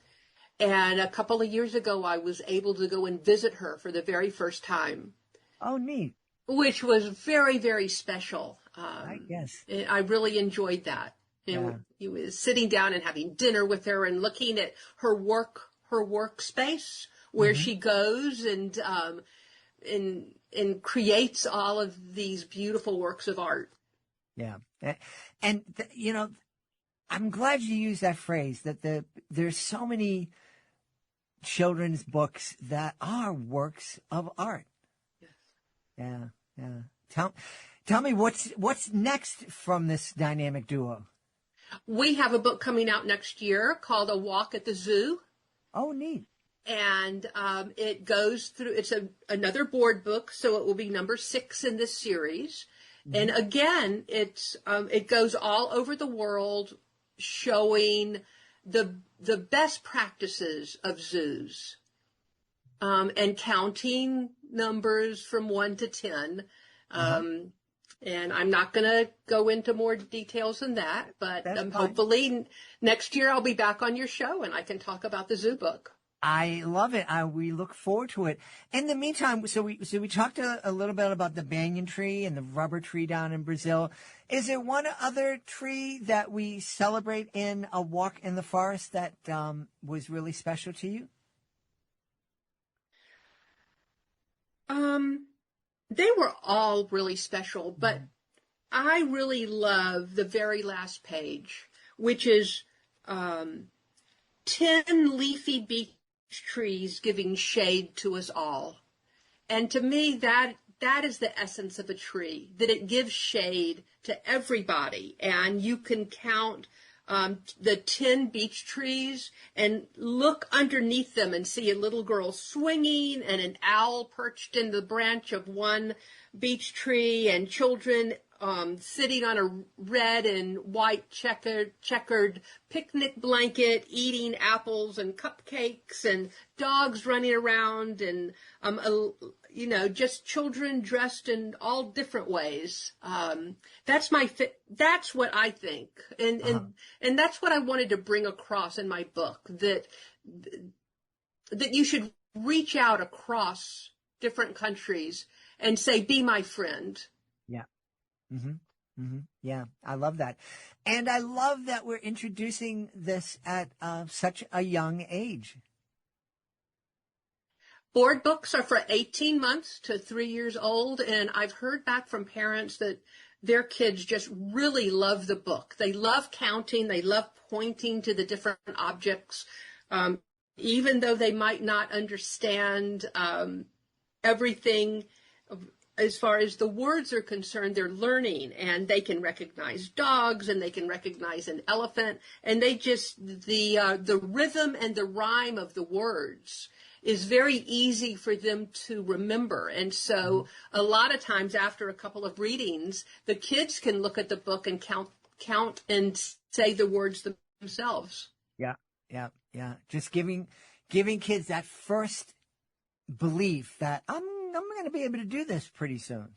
And a couple of years ago, I was able to go and visit her for the very first time. Oh, neat. Which was very, very special. I guess. I really enjoyed that. And he was sitting down and having dinner with her and looking at her workspace where she goes, and and creates all of these beautiful works of art. Yeah. And, I'm glad you used that phrase that there's so many children's books that are works of art. Yes. Yeah. Yeah. Tell me what's next from this dynamic duo? We have a book coming out next year called A Walk at the Zoo. Oh, neat. And it goes through, it's another board book, so it will be number 6 in this series. Mm-hmm. And again, it goes all over the world showing the best practices of zoos, and counting numbers from 1 to 10. And I'm not going to go into more details than that, but hopefully next year I'll be back on your show and I can talk about the zoo book. I love it. We look forward to it. In the meantime, so we talked a little bit about the banyan tree and the rubber tree down in Brazil. Is there one other tree that we celebrate in A Walk in the Forest that was really special to you? They were all really special, but I really love the very last page, which is 10 leafy beech trees giving shade to us all. And to me, that is the essence of a tree, that it gives shade to everybody. And you can count the 10 beech trees and look underneath them and see a little girl swinging and an owl perched in the branch of one beech tree and children sitting on a red and white checkered picnic blanket, eating apples and cupcakes, and dogs running around, and just children dressed in all different ways. That's what I think, and that's what I wanted to bring across in my book, that you should reach out across different countries and say, "Be my friend." Yeah. Mm-hmm. Mm-hmm. Yeah, I love that. And I love that we're introducing this at such a young age. Board books are for 18 months to 3 years old, and I've heard back from parents that their kids just really love the book. They love counting. They love pointing to the different objects, even though they might not understand everything. As far as the words are concerned, they're learning, and they can recognize dogs, and they can recognize an elephant, and they just, the rhythm and the rhyme of the words is very easy for them to remember. And so a lot of times after a couple of readings, the kids can look at the book and count and say the words themselves. Yeah. Just giving kids that first belief that I'm going to be able to do this pretty soon.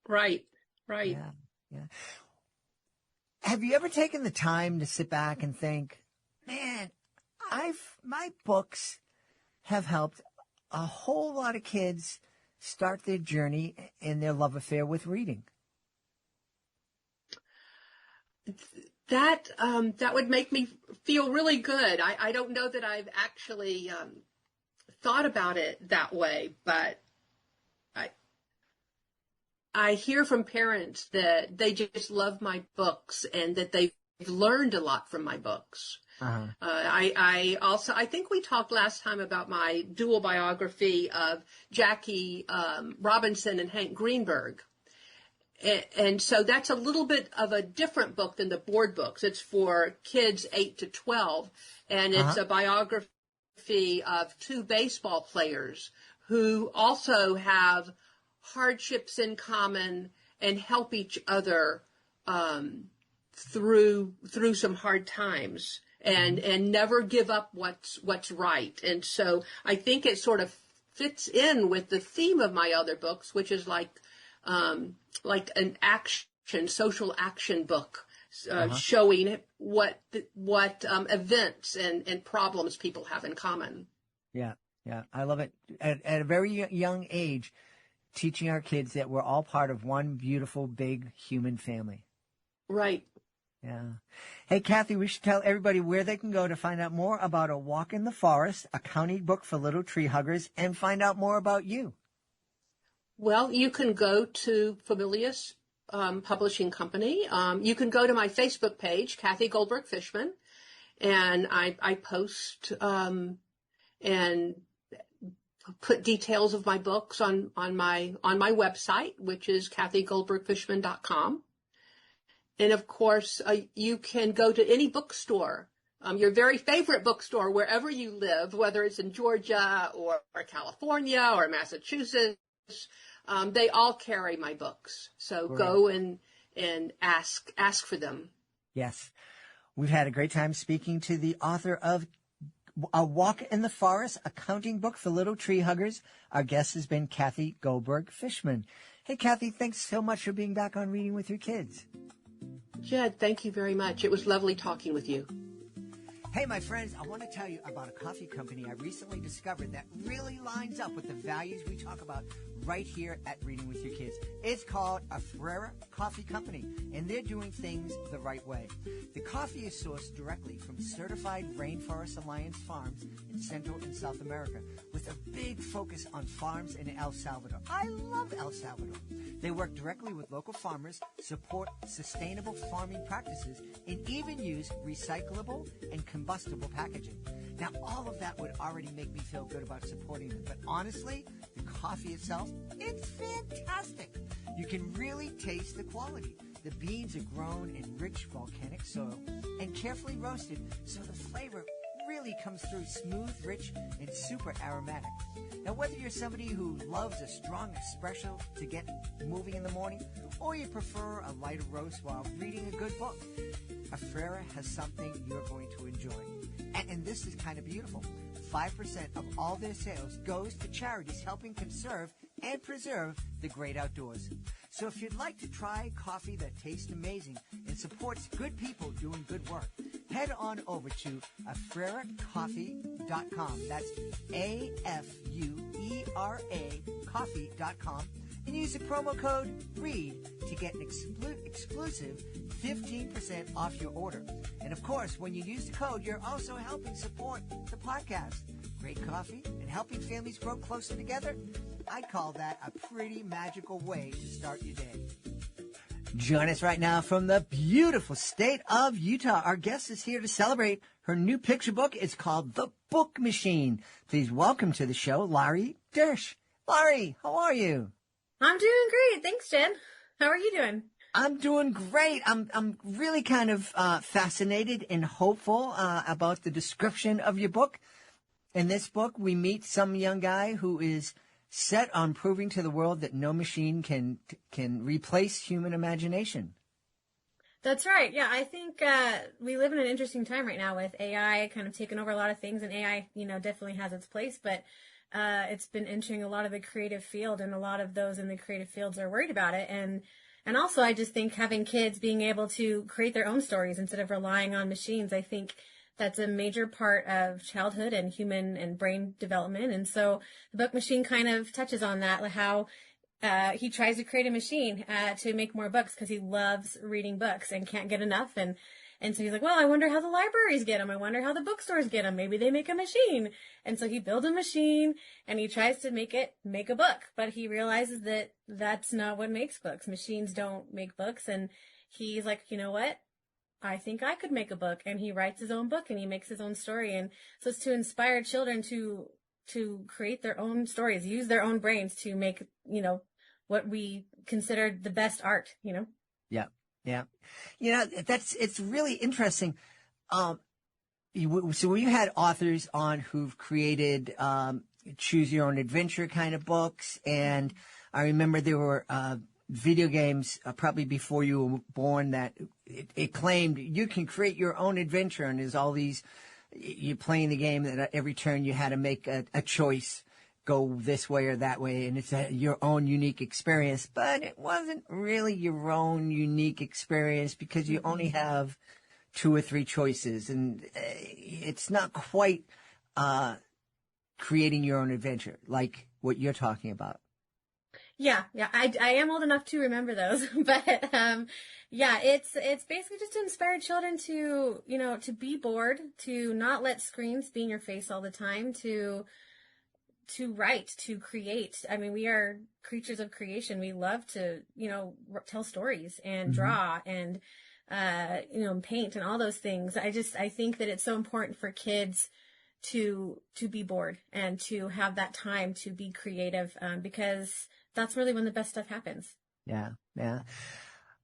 Right. Yeah. Have you ever taken the time to sit back and think, man, my books have helped a whole lot of kids start their journey in their love affair with reading? That would make me feel really good. I don't know that I've actually thought about it that way, but I hear from parents that they just love my books and that they've learned a lot from my books. I think we talked last time about my dual biography of Jackie Robinson and Hank Greenberg. And so that's a little bit of a different book than the board books. It's for kids 8 to 12, and it's a biography of 2 baseball players who also have hardships in common and help each other through some hard times, and never give up what's right. And so I think it sort of fits in with the theme of my other books, which is like an social action book, showing what events and problems people have in common. Yeah, I love it. At a very young age, teaching our kids that we're all part of one beautiful, big human family. Right. Yeah. Hey, Kathy, we should tell everybody where they can go to find out more about A Walk in the Forest, a county book for little tree huggers, and find out more about you. Well, you can go to Familius Publishing Company. You can go to my Facebook page, Kathy Goldberg Fishman, and I post and put details of my books on my website, which is kathygoldbergfishman.com. And of course, you can go to any bookstore, your very favorite bookstore, wherever you live, whether it's in Georgia or California or Massachusetts. They all carry my books. So Great. go and ask for them. Yes. We've had a great time speaking to the author of A Walk in the Forest, a counting book for little tree huggers. Our guest has been Kathy Goldberg Fishman. Hey, Kathy, thanks so much for being back on Reading with Your Kids. Jed, thank you very much. It was lovely talking with you. Hey, my friends, I want to tell you about a coffee company I recently discovered that really lines up with the values we talk about right here at Reading with Your Kids. It's called Afrera Coffee Company, and they're doing things the right way. The coffee is sourced directly from certified Rainforest Alliance farms in Central and South America, with a big focus on farms in El Salvador. I love El Salvador. They work directly with local farmers, support sustainable farming practices, and even use recyclable and combustible packaging. Now, all of that would already make me feel good about supporting them, but honestly, the coffee itself, it's fantastic. You can really taste the quality. The beans are grown in rich volcanic soil and carefully roasted, so the flavor really comes through smooth, rich, and super aromatic. Now, whether you're somebody who loves a strong espresso to get moving in the morning, or you prefer a lighter roast while reading a good book, Afrera has something you're going to enjoy. And this is kind of beautiful. 5% of all their sales goes to charities helping conserve and preserve the great outdoors. So if you'd like to try coffee that tastes amazing and supports good people doing good work, head on over to afreracoffee.com. That's AFUERA coffee.com, and use the promo code READ to get an exclusive 15% off your order. And of course, when you use the code, you're also helping support the podcast. Great coffee and helping families grow closer together. I'd call that a pretty magical way to start your day. Join us right now from the beautiful state of Utah. Our guest is here to celebrate her new picture book. It's called The Book Machine. Please welcome to the show, Laurie Dersh. Laurie, how are you? I'm doing great. Thanks, Jen. How are you doing? I'm doing great. I'm really kind of fascinated and hopeful about the description of your book. In this book, we meet some young guy who is set on proving to the world that no machine can replace human imagination. That's right. Yeah, I think we live in an interesting time right now with AI kind of taking over a lot of things, and AI, definitely has its place, but it's been entering a lot of the creative field, and a lot of those in the creative fields are worried about it. And also, I just think having kids being able to create their own stories instead of relying on machines, I think that's a major part of childhood and human and brain development. And so the Book Machine kind of touches on that, like how he tries to create a machine to make more books because he loves reading books and can't get enough. And so he's like, well, I wonder how the libraries get them. I wonder how the bookstores get them. Maybe they make a machine. And so he builds a machine and he tries to make a book. But he realizes that that's not what makes books. Machines don't make books. And he's like, you know what? I think I could make a book. And he writes his own book and he makes his own story. And so it's to inspire children to create their own stories, use their own brains to make, what we consider the best art, Yeah. Yeah. It's really interesting. So we had authors on who've created choose your own adventure kind of books. And I remember there were video games probably before you were born that it claimed you can create your own adventure. And there's all these, you're playing the game that at every turn you had to make a choice, go this way or that way, and it's your own unique experience. But it wasn't really your own unique experience because you only have 2 or 3 choices, and it's not quite creating your own adventure like what you're talking about. Yeah, I am old enough to remember those, but it's basically just to inspire children to to be bored, to not let screens be in your face all the time, to write, to create. I mean, we are creatures of creation. We love to, tell stories and draw and, paint and all those things. I think that it's so important for kids to be bored and to have that time to be creative, because that's really when the best stuff happens. Yeah. Yeah.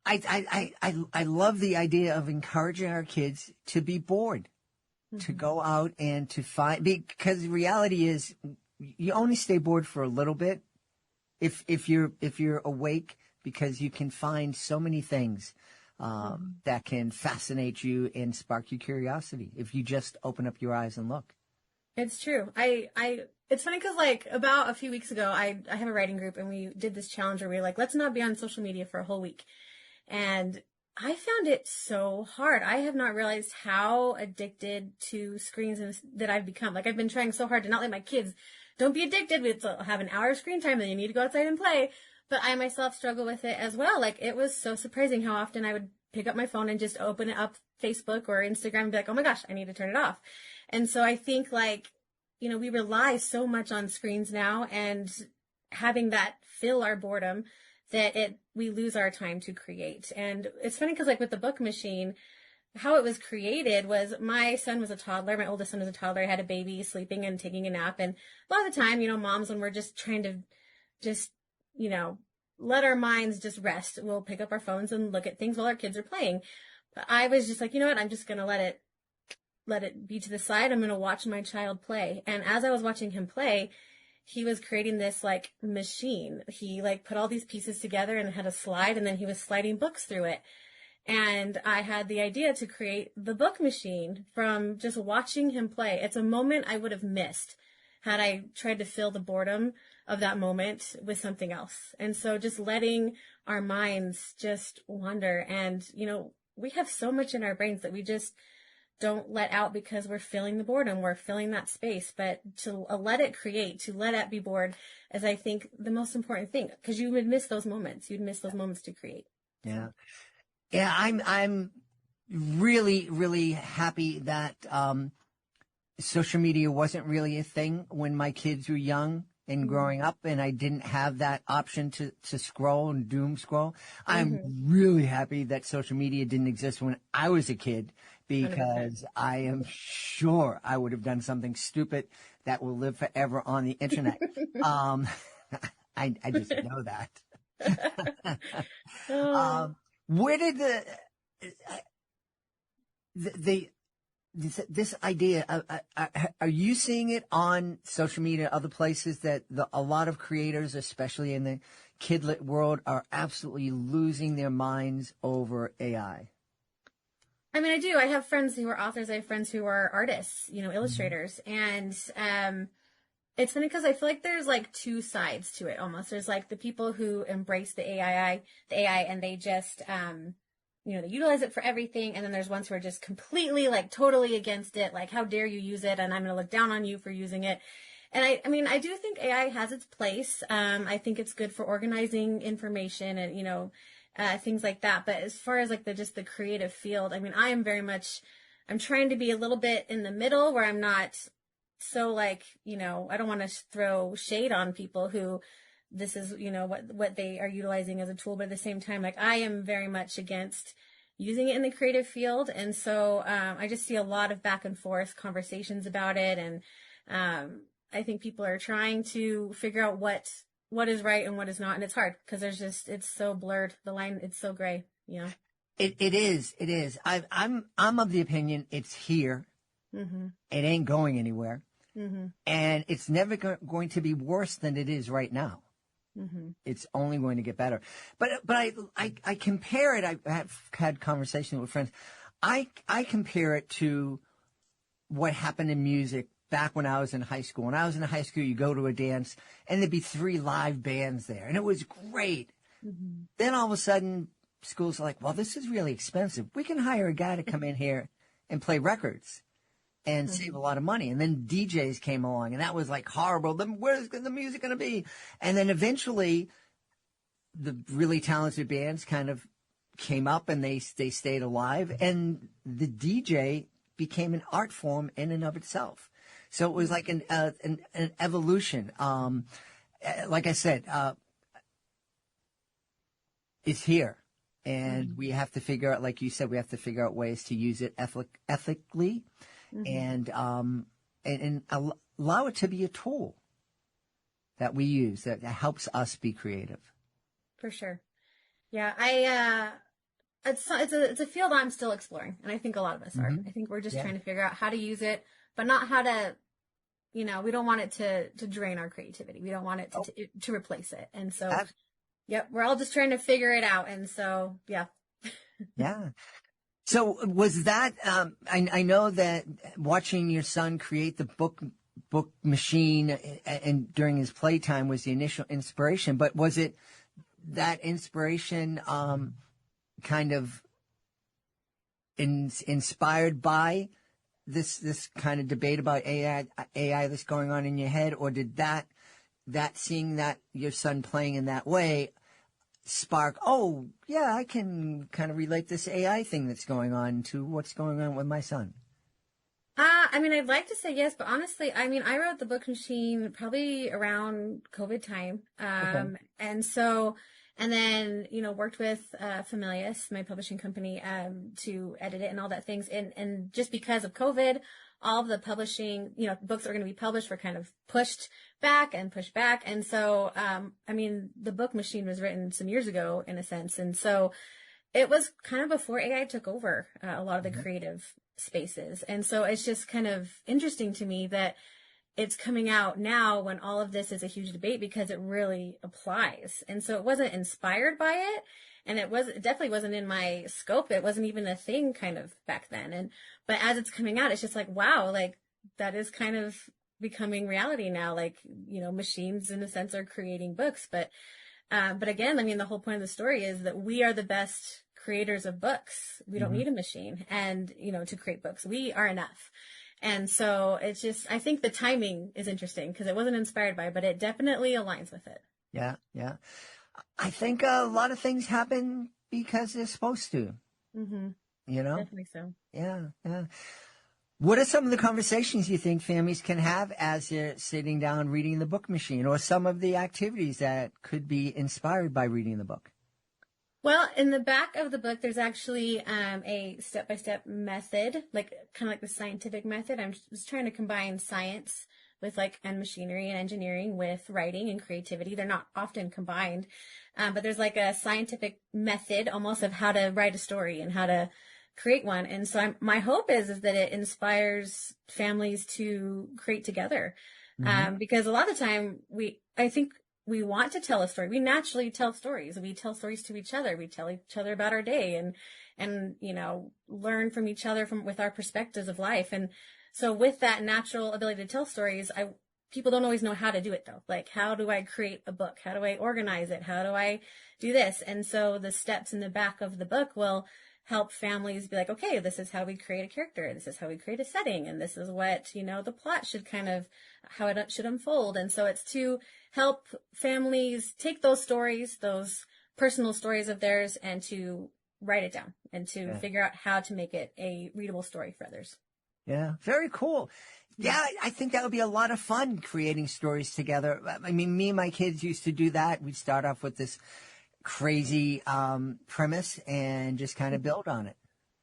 I love the idea of encouraging our kids to be bored, to go out and to find, because the reality is you only stay bored for a little bit if you're awake, because you can find so many things that can fascinate you and spark your curiosity if you just open up your eyes and look. It's true. It's funny because like about a few weeks ago, I have a writing group and we did this challenge where we were like, let's not be on social media for a whole week. And I found it so hard. I have not realized how addicted to screens that I've become. Like, I've been trying so hard to not let my kids, don't be addicted. We have an hour of screen time, then you need to go outside and play. But I myself struggle with it as well. Like, it was so surprising how often I would pick up my phone and just open it up Facebook or Instagram and be like, oh my gosh, I need to turn it off. And so I think we rely so much on screens now, and having that fill our boredom, that we lose our time to create. And it's funny because like with the book machine, how it was created was, my son was a toddler. My oldest son was a toddler. I had a baby sleeping and taking a nap. And a lot of the time, moms, when we're just trying to let our minds just rest, we'll pick up our phones and look at things while our kids are playing. But I was just like, you know what? I'm just going to let it be to the side. I'm going to watch my child play. And as I was watching him play, he was creating this like machine. He like put all these pieces together and had a slide, and then he was sliding books through it. And I had the idea to create the book machine from just watching him play. It's a moment I would have missed had I tried to fill the boredom of that moment with something else. And so just letting our minds just wander. And, we have so much in our brains that we just don't let out because we're filling the boredom. We're filling that space. But to let it create, to let it be bored, is, I think, the most important thing, because you would miss those moments. You'd miss those moments to create. Yeah. Yeah. I'm really, really happy that, social media wasn't really a thing when my kids were young and growing up, and I didn't have that option to scroll and doom scroll. I'm really happy that social media didn't exist when I was a kid, because 100%. I am sure I would have done something stupid that will live forever on the internet. I just know that. Where did this idea, are you seeing it on social media, other places, that a lot of creators, especially in the kidlit world, are absolutely losing their minds over AI? I mean, I do. I have friends who are authors. I have friends who are artists, illustrators. And it's funny because I feel like there's like two sides to it almost. There's like the people who embrace the AI, and they just, they utilize it for everything. And then there's ones who are just completely, like, totally against it. Like, how dare you use it? And I'm going to look down on you for using it. And I do think AI has its place. I think it's good for organizing information and, things like that. But as far as like just the creative field, I mean, I'm trying to be a little bit in the middle, where I'm not so like, I don't want to throw shade on people who this is, what they are utilizing as a tool. But at the same time, like, I am very much against using it in the creative field. And so, I just see a lot of back and forth conversations about it. And, I think people are trying to figure out what is right and what is not. And it's hard because it's so blurred. The line, it's so gray, It is. I'm of the opinion it's here. Mm-hmm. It ain't going anywhere. Mm-hmm. And it's never going to be worse than it is right now. Mm-hmm. It's only going to get better. But I compare it. I've had conversations with friends. I compare it to what happened in music back when I was in high school. When I was in high school, you go to a dance and there'd be 3 live bands there, and it was great. Mm-hmm. Then all of a sudden, schools are like, well, this is really expensive. We can hire a guy to come in here and play records and save a lot of money. And then DJs came along, and that was like horrible. Then where's the music going to be? And then eventually the really talented bands kind of came up, and they stayed alive, and the DJ became an art form in and of itself. So it was like an evolution. Like I said, it's here. And we have to figure out, like you said, we have to figure out ways to use it ethically and allow it to be a tool that we use that helps us be creative. For sure. Yeah, it's a field I'm still exploring, and I think a lot of us are. I think we're just trying to figure out how to use it, but not how to, we don't want it to drain our creativity. We don't want it to replace it. And so, yep, we're all just trying to figure it out. And so, yeah. Yeah. So was that, I know that watching your son create the book machine and during his playtime was the initial inspiration, but was it that inspiration, kind of inspired by this kind of debate about AI that's going on in your head, or did that seeing that your son playing in that way spark, oh yeah, I can kind of relate this AI thing that's going on to what's going on with my son? I'd like to say yes, but honestly, I wrote the book machine probably around COVID time. And then, worked with Familius, my publishing company, to edit it and all that things. And just because of COVID, all of the publishing, books that are going to be published were kind of pushed back. And so, the book machine was written some years ago in a sense. And so it was kind of before AI took over a lot of the creative spaces. And so it's just kind of interesting to me that it's coming out now when all of this is a huge debate because it really applies. And so it wasn't inspired by it. And it definitely wasn't in my scope. It wasn't even a thing kind of back then. But as it's coming out, it's just like, wow, like that is kind of becoming reality now. Like, machines in a sense are creating books. But again, the whole point of the story is that we are the best creators of books. We don't need a machine and, to create books. We are enough. And so it's just, I think the timing is interesting because it wasn't inspired by, but it definitely aligns with it. Yeah. Yeah. I think a lot of things happen because they're supposed to, Definitely so. Yeah. Yeah. What are some of the conversations you think families can have as they're sitting down reading the book machine, or some of the activities that could be inspired by reading the book? Well, in the back of the book, there's actually a step-by-step method, kind of like the scientific method. I'm just trying to combine science with and machinery and engineering with writing and creativity. They're not often combined, but there's a scientific method almost of how to write a story and how to create one. And so my hope is that it inspires families to create together, because a lot of the time I think we want to tell a story. We naturally tell stories. We tell stories to each other. We tell each other about our day and learn from each other with our perspectives of life. And so with that natural ability to tell stories, people don't always know how to do it though. Like, how do I create a book? How do I organize it? How do I do this? And so the steps in the back of the book will help families be like, okay, this is how we create a character. This is how we create a setting. And this is what, the plot should how it should unfold. And so it's to help families take those stories, those personal stories of theirs, and to write it down and to figure out how to make it a readable story for others. Yeah. Very cool. Yeah. I think that would be a lot of fun creating stories together. Me and my kids used to do that. We'd start off with this crazy premise and just kind of build on it.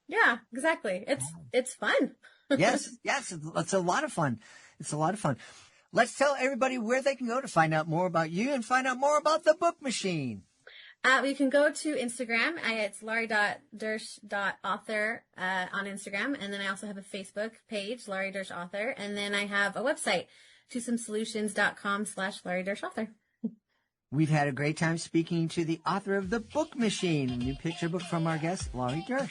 Yeah, exactly. It's fun. Yes, it's a lot of fun. It's a lot of fun. Let's tell everybody where they can go to find out more about you and find out more about the book machine. We can go to Instagram. It's laurie.dersch.author on Instagram. And then I also have a Facebook page, Laurie Dersch Author. And then I have a website, twosomesolutions.com/Laurie Dersch Author. We've had a great time speaking to the author of The Book Machine, a new picture book from our guest, Laurie Dersch.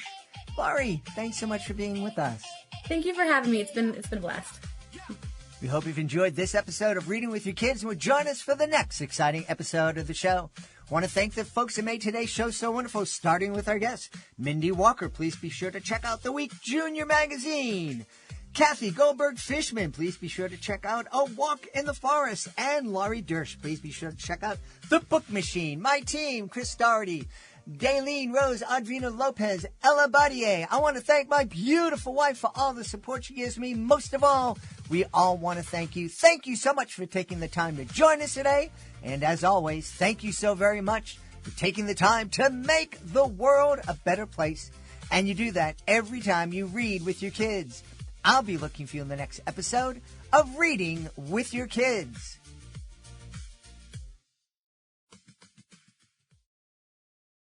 Laurie, thanks so much for being with us. Thank you for having me. It's been a blast. We hope you've enjoyed this episode of Reading with Your Kids and will join us for the next exciting episode of the show. I want to thank the folks that made today's show so wonderful, starting with our guest, Mindy Walker. Please be sure to check out The Week Junior magazine. Kathy Goldberg-Fishman, please be sure to check out A Walk in the Forest. And Laurie Dersch, please be sure to check out The Book Machine. My team, Chris Doherty, Daylene Rose, Adrina Lopez, Ella Badier. I want to thank my beautiful wife for all the support she gives me. Most of all, we all want to thank you. Thank you so much for taking the time to join us today. And as always, thank you so very much for taking the time to make the world a better place. And you do that every time you read with your kids. I'll be looking for you in the next episode of Reading with Your Kids.